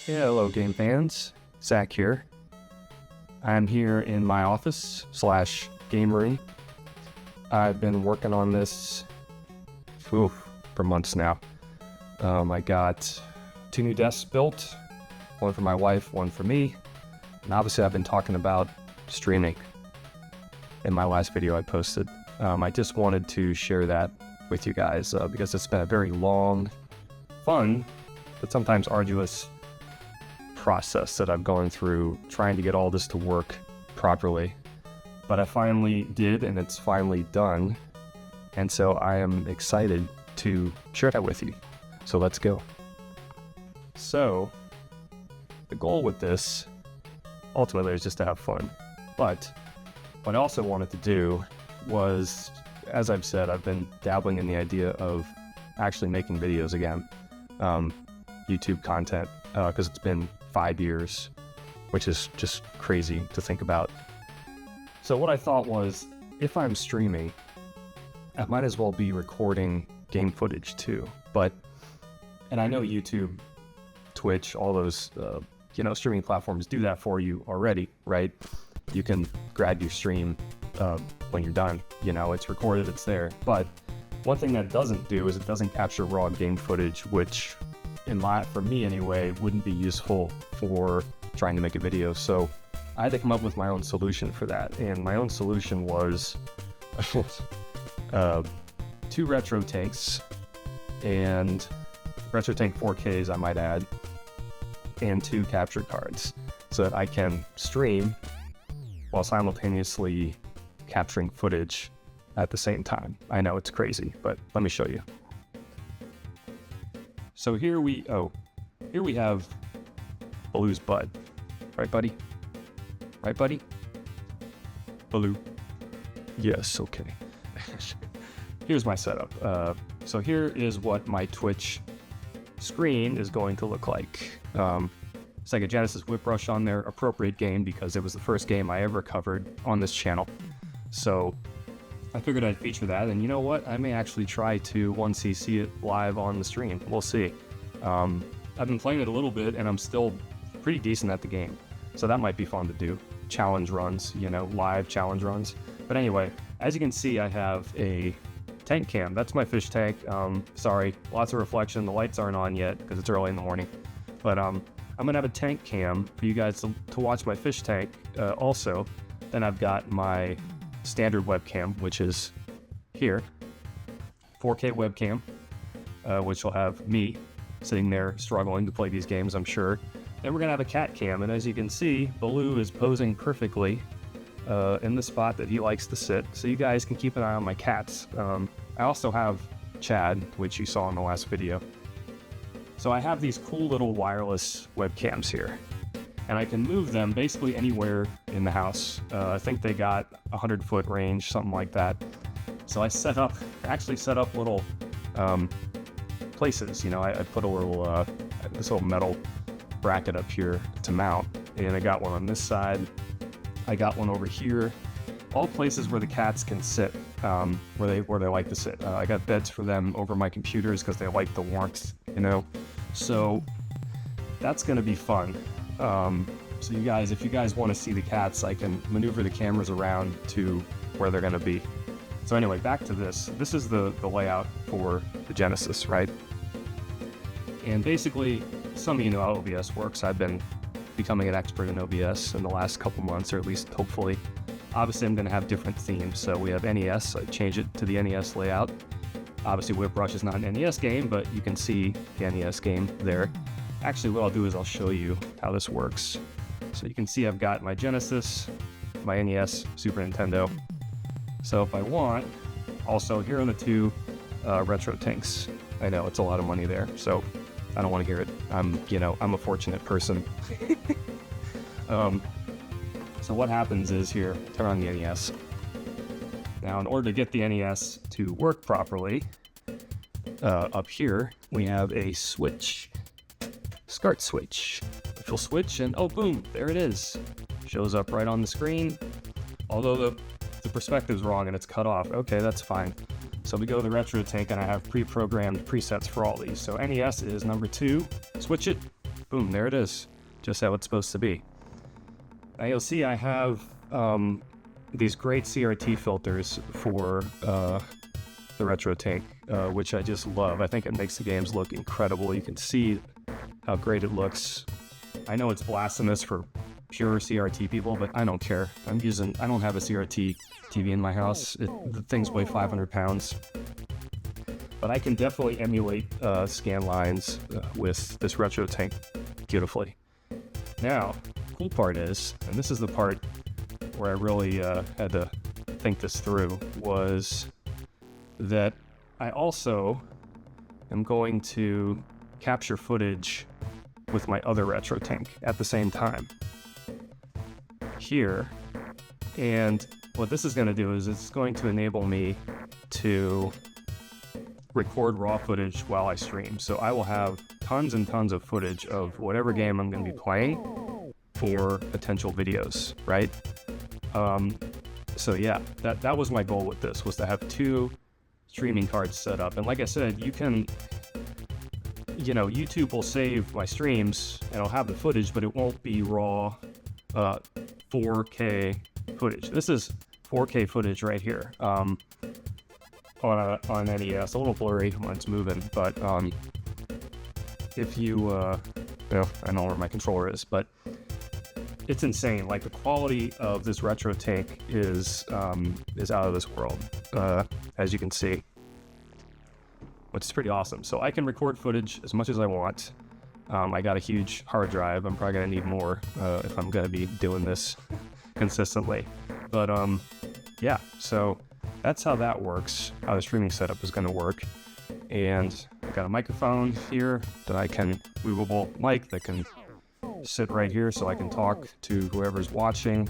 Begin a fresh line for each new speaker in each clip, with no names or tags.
Yeah, hello game fans, Zach here. I'm here in my office / game room. I've been working on this for months now. I got 2 new desks built, one for my wife, one for me. And obviously I've been talking about streaming in my last video I posted. I just wanted to share that with you guys because it's been a very long, fun, but sometimes arduous process that I've gone through trying to get all this to work properly. But I finally did, and it's finally done. And so I am excited to share that with you. So let's go. So the goal with this ultimately is just to have fun. But what I also wanted to do was, as I've said, I've been dabbling in the idea of actually making videos again, YouTube content, because it's been 5 years, which is just crazy to think about. So what I thought was, if I'm streaming, I might as well be recording game footage too. And I know YouTube, Twitch, all those, streaming platforms do that for you already, right? You can grab your stream when you're done, it's recorded, it's there. But one thing that doesn't do is it doesn't capture raw game footage, which for me anyway, wouldn't be useful for trying to make a video. So I had to come up with my own solution for that. And my own solution was 2 RetroTinks, and RetroTink 4Ks, I might add, and 2 capture cards so that I can stream while simultaneously capturing footage at the same time. I know it's crazy, but let me show you. So here we have Baloo's bud. Right, buddy? Right, buddy? Baloo. Yes, okay. Here's my setup. So here is what my Twitch screen is going to look like. Sega Genesis Whip Rush on there, appropriate game because it was the first game I ever covered on this channel. So I figured I'd feature that, and you know what? I may actually try to 1cc it live on the stream. We'll see. I've been playing it a little bit, and I'm still pretty decent at the game. So that might be fun to do. Challenge runs, live challenge runs. But anyway, as you can see, I have a tank cam. That's my fish tank. Sorry, lots of reflection. The lights aren't on yet because it's early in the morning. But I'm going to have a tank cam for you guys to watch my fish tank also. Then I've got my standard webcam, which is here, 4K webcam, which will have me sitting there struggling to play these games, I'm sure. Then we're gonna have a cat cam, and as you can see, Baloo is posing perfectly in the spot that he likes to sit, so you guys can keep an eye on my cats. I also have Chad, which you saw in the last video. So I have these cool little wireless webcams here, and I can move them basically anywhere in the house. I think they got 100-foot range, something like that. So I actually set up little places. I put a little this little metal bracket up here to mount, and I got one on this side. I got one over here. All places where the cats can sit, where they like to sit. I got beds for them over my computers because they like the warmth, So that's gonna be fun. So you guys, if you guys want to see the cats, I can maneuver the cameras around to where they're gonna be. So anyway, back to this. This is the layout for the Genesis, right? And basically, some of you know how OBS works. I've been becoming an expert in OBS in the last couple months, or at least hopefully. Obviously, I'm going to have different themes. So we have NES. I change it to the NES layout. Obviously, Whip Rush is not an NES game, but you can see the NES game there. Actually, what I'll do is I'll show you how this works. So you can see I've got my Genesis, my NES, Super Nintendo. So if I want, also here are the 2 RetroTinks. I know it's a lot of money there, so I don't want to hear it. I'm a fortunate person. So what happens is here, turn on the NES. Now, in order to get the NES to work properly, up here we have a switch, SCART switch, which will switch, and oh boom, there it is. Shows up right on the screen. although the perspective's wrong and it's cut off. Okay, that's fine. So we go to the RetroTink, and I have pre-programmed presets for all these. So NES is number 2, switch it, boom, there it is, just how it's supposed to be. Now you'll see I have these great CRT filters for the RetroTink, which I just love. I think it makes the games look incredible. You can see how great it looks. I know it's blasphemous for pure CRT people, but I don't care. I don't have a CRT TV in my house. The things weigh 500 pounds. But I can definitely emulate scan lines with this RetroTink beautifully. Now, the cool part is, and this is the part where I really had to think this through, was that I also am going to capture footage with my other RetroTink at the same time here. And what this is going to do is it's going to enable me to record raw footage while I stream. So I will have tons and tons of footage of whatever game I'm going to be playing for potential videos, right? So yeah, that was my goal with this, was to have 2 streaming cards set up. And like I said, you can, YouTube will save my streams and I'll have the footage, but it won't be raw 4K footage. This is 4K footage right here on NES. A little blurry when it's moving, but if you, I don't know where my controller is, but it's insane. Like, the quality of this RetroTink is out of this world, as you can see, which is pretty awesome. So I can record footage as much as I want. I got a huge hard drive. I'm probably gonna need more if I'm gonna be doing this consistently. But yeah, so that's how that works, how the streaming setup is gonna work. And I've got a microphone here that I can, movable mic that can sit right here so I can talk to whoever's watching.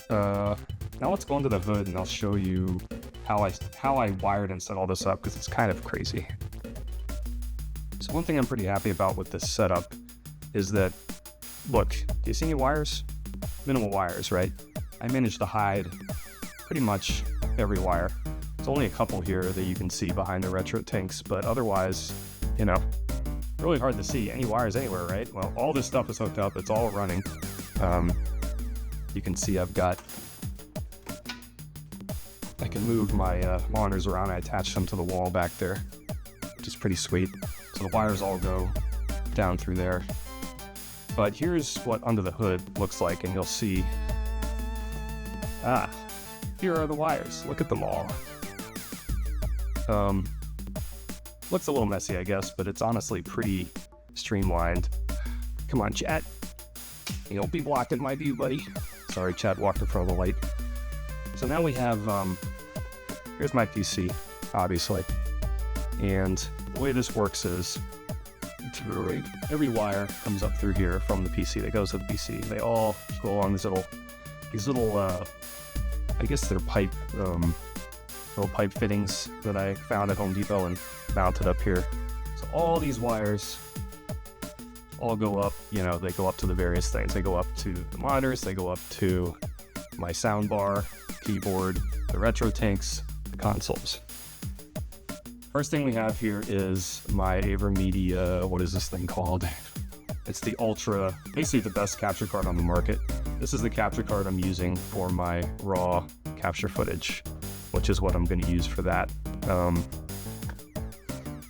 Now let's go into the hood and I'll show you how I wired and set all this up, because it's kind of crazy. So one thing I'm pretty happy about with this setup is that, look, do you see any wires? Minimal wires, right? I managed to hide pretty much every wire. There's only a couple here that you can see behind the RetroTinks, but otherwise, really hard to see any wires anywhere, right? Well, all this stuff is hooked up, it's all running. You can see I can move my monitors around. I attach them to the wall back there, which is pretty sweet. So the wires all go down through there. But here's what under the hood looks like, and you'll see, here are the wires. Look at them all. Looks a little messy, I guess, but it's honestly pretty streamlined. Come on, chat. You don't be blocking my view, buddy. Sorry, chat walked in front of the light. So now we have, here's my PC, obviously. And the way this works is, every wire comes up through here from the PC that goes to the PC. They all go along these little, I guess they're little pipe fittings that I found at Home Depot and mounted up here. So all these wires all go up, they go up to the various things. They go up to the monitors, they go up to my soundbar, keyboard, the RetroTinks, the consoles. First thing we have here is my AverMedia, what is this thing called? It's the Ultra, basically the best capture card on the market. This is the capture card I'm using for my raw capture footage, which is what I'm going to use for that.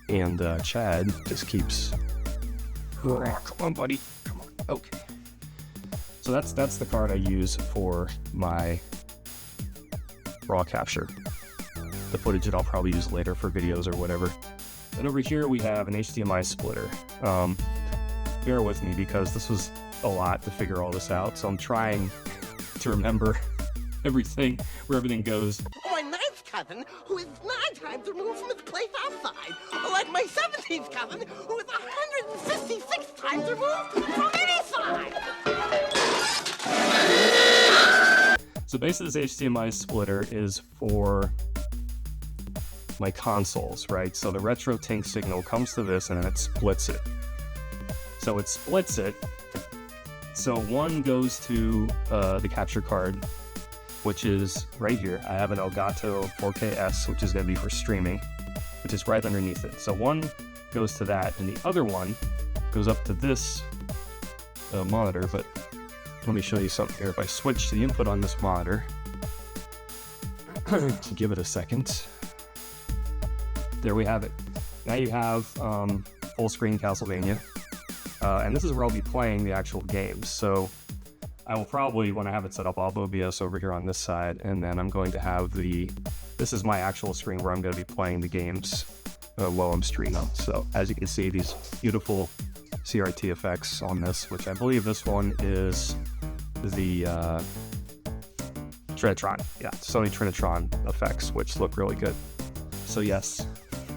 And Chad just keeps, come on buddy, come on, okay. So that's the card I use for my raw capture. The footage that I'll probably use later for videos or whatever. And over here we have an HDMI splitter. Bear with me because this was a lot to figure all this out, so I'm trying to remember everything, where everything goes.
My ninth cousin, who is 9 times removed from his place outside, like my 17th cousin, who is 156 times removed from any side.
So basically this HDMI splitter is for my consoles, right? So the RetroTink signal comes to this and then it splits it. So it splits it. So one goes to the capture card which is right here. I have an Elgato 4K-S, which is going to be for streaming, which is right underneath it. So one goes to that, and the other one goes up to this monitor. But let me show you something here. If I switch the input on this monitor, to give it a second, there we have it. Now you have full screen Castlevania, and this is where I'll be playing the actual games. So I will probably, when I have it set up, I'll have OBS over here on this side, and then I'm going to have this is my actual screen where I'm going to be playing the games while I'm streaming. So as you can see, these beautiful CRT effects on this, which I believe this one is the Trinitron. Yeah, Sony Trinitron effects, which look really good. So yes,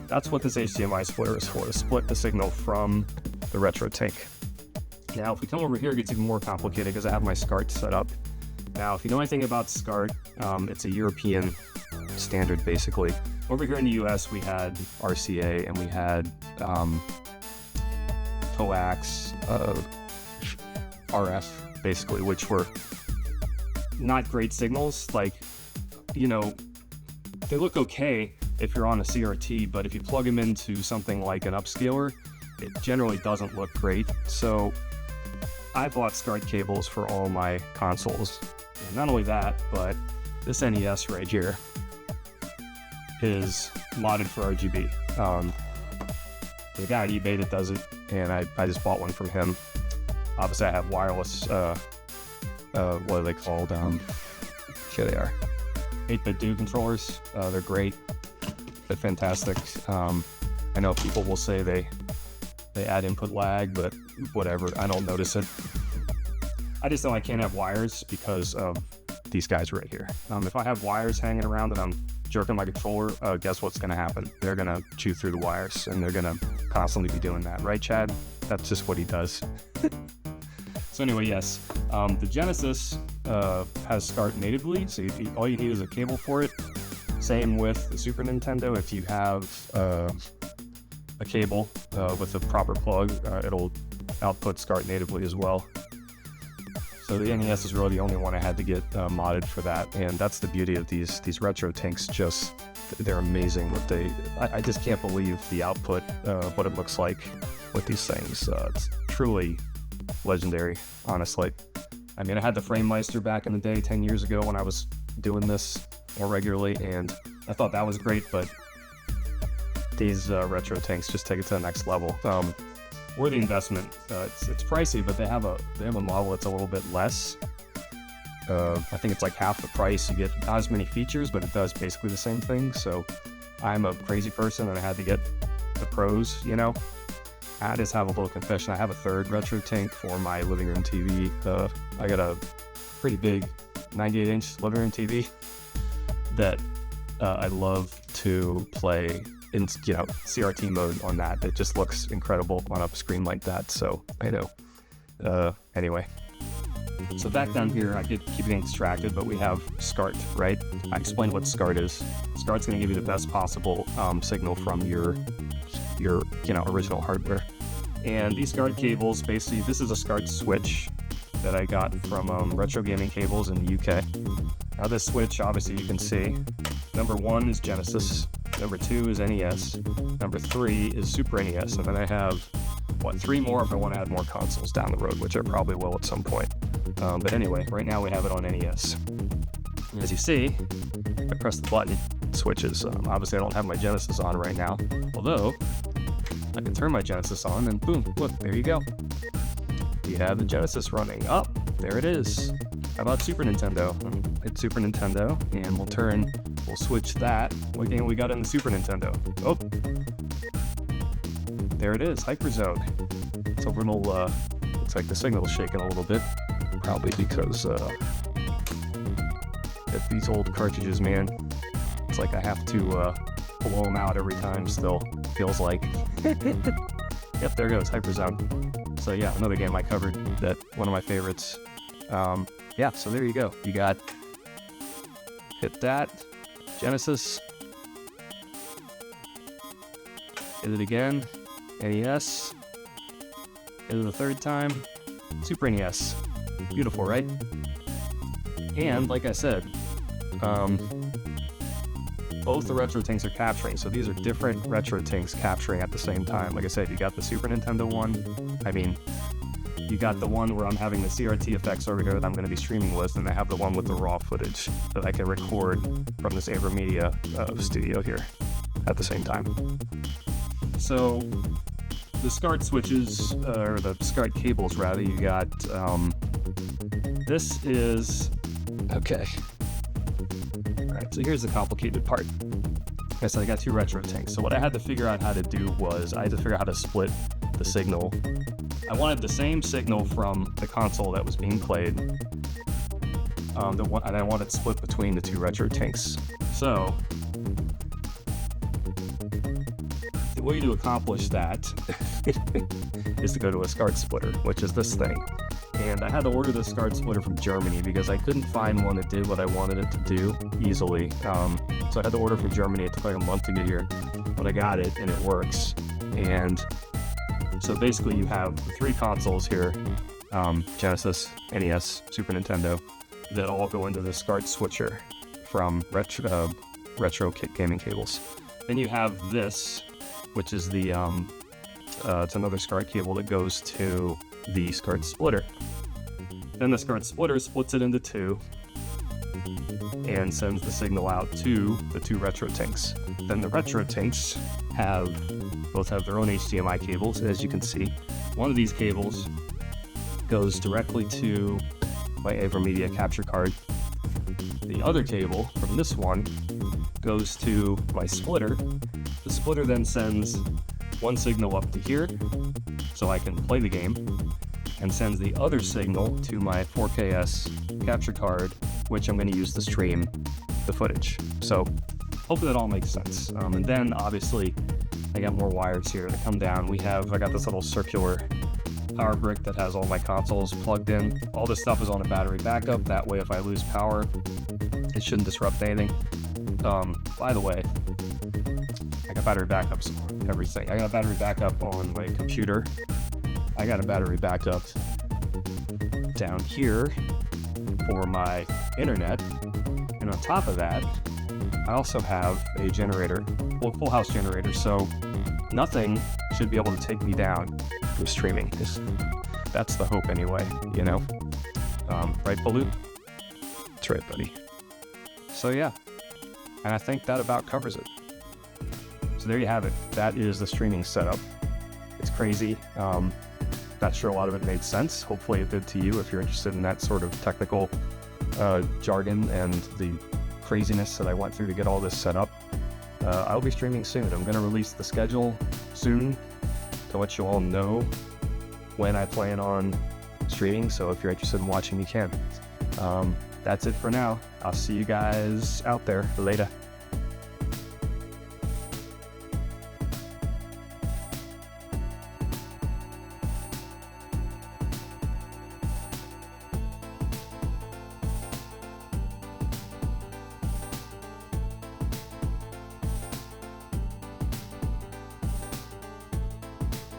that's what this HDMI splitter is for, to split the signal from the RetroTink. Now, if we come over here, it gets even more complicated because I have my SCART set up. Now, if you know anything about SCART, it's a European standard, basically. Over here in the US, we had RCA and we had coax, RF, basically, which were not great signals. Like, you know, they look okay if you're on a CRT, but if you plug them into something like an upscaler, it generally doesn't look great. So I bought SCART cables for all my consoles. And not only that, but this NES right here is modded for RGB. The guy at eBay that does it, and I just bought one from him. Obviously I have wireless, what are they called? Here they are. 8-bit DO controllers. They're great. They're fantastic. I know people will say they add input lag, but whatever, I don't notice it. I just know I can't have wires because of these guys right here. If I have wires hanging around and I'm jerking my controller, guess what's going to happen? They're going to chew through the wires, and they're going to constantly be doing that. Right, Chad? That's just what he does. So anyway, yes, the Genesis has SCART natively, so all you need is a cable for it. Same with the Super Nintendo. If you have a cable with a proper plug, it'll output SCART natively as well. So the NES is really the only one I had to get modded for that, and that's the beauty of these RetroTinks. Just, they're amazing. I just can't believe the output, what it looks like with these things. It's truly legendary, honestly. I mean, I had the Frame Meister back in the day, 10 years ago, when I was doing this more regularly, and I thought that was great, but these RetroTinks just take it to the next level. Worth the investment. It's pricey, but they have a model that's a little bit less. I think it's like half the price. You get not as many features, but it does basically the same thing. So I'm a crazy person, and I had to get the pros, you know. I just have a little confession. I have a third RetroTink for my living room TV. I got a pretty big 98-inch living room TV that I love to play in, you know, CRT mode on that. It just looks incredible on a screen like that. So I know. Anyway, so back down here, I keep getting distracted, but we have SCART, right? I explained what SCART is. SCART's going to give you the best possible signal from your original hardware. And these SCART cables, basically, this is a SCART switch that I got from Retro Gaming Cables in the UK. Now this switch, obviously you can see, number 1 is Genesis, number 2 is NES, number 3 is Super NES, and then I have, 3 more if I want to add more consoles down the road, which I probably will at some point. But anyway, right now we have it on NES. As you see, I press the button, it switches. Obviously I don't have my Genesis on right now, although I can turn my Genesis on and boom, look, there you go. You have the Genesis running. There it is. How about Super Nintendo? Hit Super Nintendo, and we'll switch that. What game we got in the Super Nintendo? Oh, there it is, Hyperzone. It's a little, looks like the signal's shaking a little bit, probably because these old cartridges, man, it's like I have to blow them out every time still, feels like. Yep, there goes, Hyperzone. So yeah, another game I covered, that one of my favorites. Yeah, so there you go. You got, hit that, Genesis, hit it again, NES, hit it the third time, Super NES. Beautiful, right? And like I said, Both the RetroTinks are capturing, so these are different RetroTinks capturing at the same time. Like I said, you got the Super Nintendo one. I mean, you got the one where I'm having the CRT effects over here that I'm going to be streaming with, and I have the one with the raw footage that I can record from this AverMedia studio here at the same time. So the SCART switches, or the SCART cables rather, you got, this is, okay. Alright, so here's the complicated part. Like I said, I got two RetroTinks. So what I had to figure out how to do was, I had to figure out how to split the signal. I wanted the same signal from the console that was being played, and I wanted it split between the two RetroTinks. So, the way to accomplish that is to go to a SCART splitter, which is this thing. And I had to order the SCART splitter from Germany because I couldn't find one that did what I wanted it to do easily. So I had to order from Germany. It took like a month to get here, but I got it and it works. And so basically you have the three consoles here, Genesis, NES, Super Nintendo, that all go into the SCART switcher from retro gaming cables. Then you have this, which is the, it's another SCART cable that goes to the SCART splitter. Then the SCART splitter splits it into two and sends the signal out to the two RetroTinks. Then the RetroTinks both have their own HDMI cables, as you can see. One of these cables goes directly to my AverMedia capture card. The other cable from this one goes to my splitter. The splitter then sends one signal up to here, so I can play the game, and sends the other signal to my 4KS capture card, which I'm going to use to stream the footage. So hopefully that all makes sense. And then obviously I got more wires here that come down. I got this little circular power brick that has all my consoles plugged in. All this stuff is on a battery backup. That way if I lose power, it shouldn't disrupt anything. By the way, I got battery backups on everything. I got a battery backup on my computer. I got a battery backup down here for my internet. And on top of that, I also have a generator, well, full house generator, so nothing should be able to take me down from streaming. That's the hope anyway, you know? Right, Baloo? That's right, buddy. So yeah, and I think that about covers it. So there you have it. That is the streaming setup. It's crazy. Not sure a lot of it made sense. Hopefully it did to you if you're interested in that sort of technical jargon and the craziness that I went through to get all this set up. I'll be streaming soon. I'm going to release the schedule soon to let you all know when I plan on streaming, so if you're interested in watching, you can. That's it for now. I'll see you guys out there later.